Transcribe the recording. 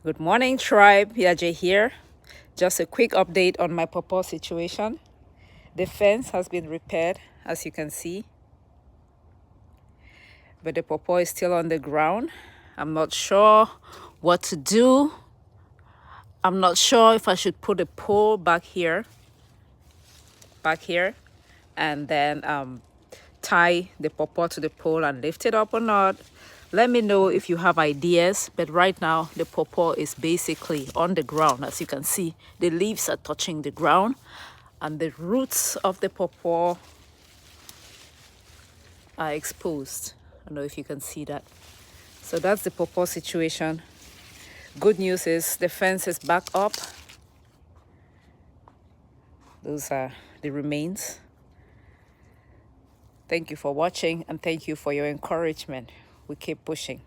Good morning, tribe. Yaje here. Just a quick update on my pawpaw situation. The fence has been repaired, as you can see, but the pawpaw is still on the ground. I'm not sure what to do. I'm not sure if I should put a pole back here, and then tie the pawpaw to the pole and lift it up or not. Let me know if you have ideas, but right now the pawpaw is basically on the ground. As you can see, the leaves are touching the ground and the roots of the pawpaw are exposed. I don't know if you can see that. So that's the pawpaw situation. Good news is the fence is back up. Those are the remains. Thank you for watching and thank you for your encouragement. We keep pushing.